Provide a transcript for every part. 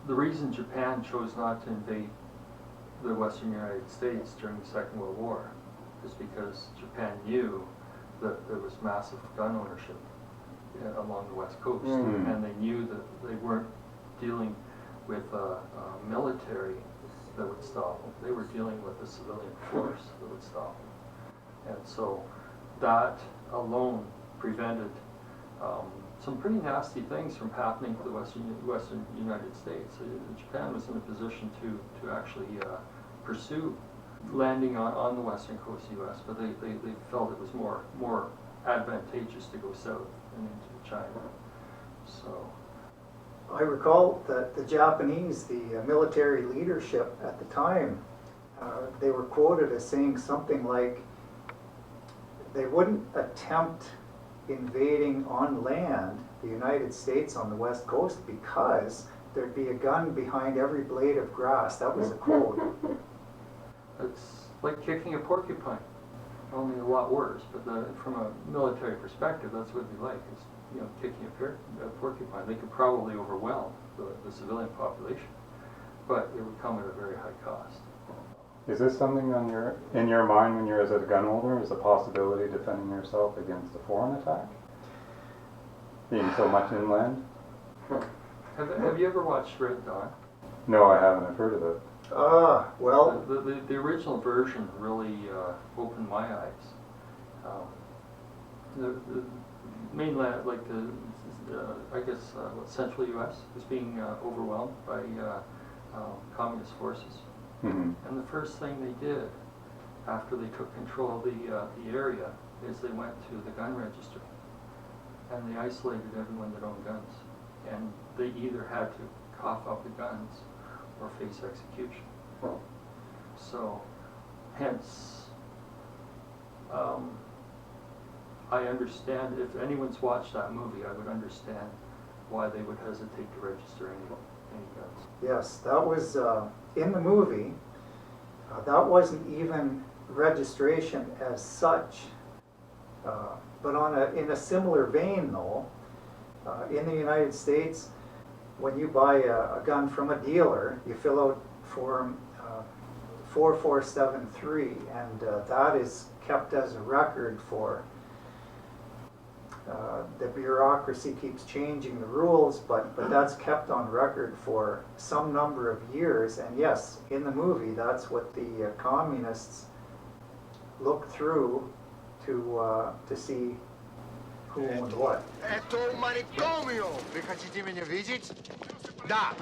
the reason Japan chose not to invade the Western United States during the Second World War is because Japan knew that there was massive gun ownership along the West Coast, and they knew that they weren't dealing with a military that would stop them. They were dealing with a civilian force that would stop them. And so that alone prevented some pretty nasty things from happening to the Western United States. Japan was in a position to actually pursue landing on the western coast of the U.S., but they felt it was more advantageous to go south and into China. So I recall that the Japanese, the military leadership at the time, they were quoted as saying something like they wouldn't attempt invading on land the United States on the west coast because there'd be a gun behind every blade of grass. That was a quote. It's like kicking a porcupine, only a lot worse. But from a military perspective, that's what it'd be like. Is, kicking a porcupine. They could probably overwhelm the civilian population, but it would come at a very high cost. Is this something in your mind when you're as a gun owner, is a possibility of defending yourself against a foreign attack? Being so much inland? Have you ever watched Red Dawn? No, I haven't. I've heard of it. Well... The original version really opened my eyes. The mainland, like central U.S. was being overwhelmed by communist forces. Mm-hmm. And the first thing they did after they took control of the area is they went to the gun registry and they isolated everyone that owned guns. And they either had to cough up the guns or face execution. So, hence, I understand, if anyone's watched that movie, I would understand why they would hesitate to register any guns. Yes, that was in the movie. That wasn't even registration as such, but in a similar vein though, in the United States, when you buy a gun from a dealer, you fill out form 4473, and that is kept as a record for the bureaucracy keeps changing the rules, but that's kept on record for some number of years. And yes, in the movie, that's what the communists look through to see who owned what. Это маникомио! Вы хотите меня видеть? Да,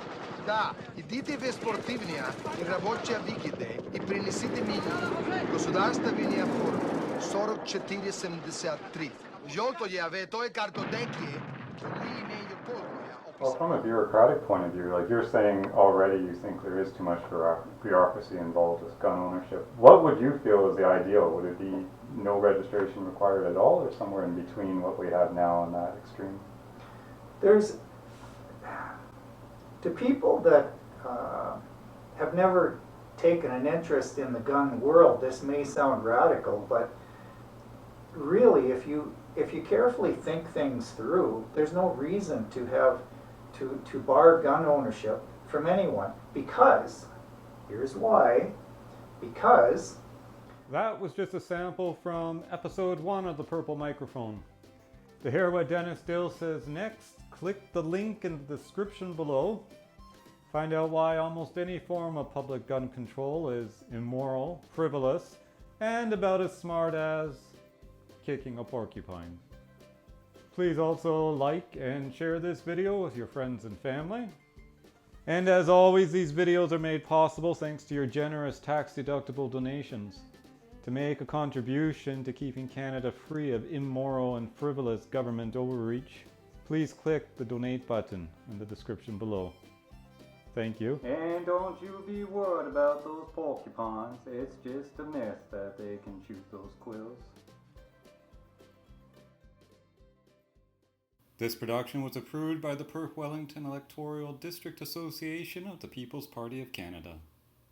да. Идите в спортивная и рабочая викиде и принесите мне государственная форма 4473. Well, from a bureaucratic point of view, like you're saying already, you think there is too much bureaucracy involved with gun ownership. What would you feel is the ideal? Would it be no registration required at all, or somewhere in between what we have now and that extreme? There's, to people that have never taken an interest in the gun world, this may sound radical, but really, if you carefully think things through, there's no reason to have to bar gun ownership from anyone, because here's why. Because that was just a sample from episode 1 of the Purple Microphone. To hear what Dennis Dill says next, click the link in the description below. Find out why almost any form of public gun control is immoral, frivolous, and about as smart as kicking a porcupine. Please also like and share this video with your friends and family. And as always, these videos are made possible thanks to your generous tax-deductible donations. To make a contribution to keeping Canada free of immoral and frivolous government overreach, please click the donate button in the description below. Thank you. And don't you be worried about those porcupines. It's just a myth that they can shoot those quills. This production was approved by the Perth-Wellington Electoral District Association of the People's Party of Canada.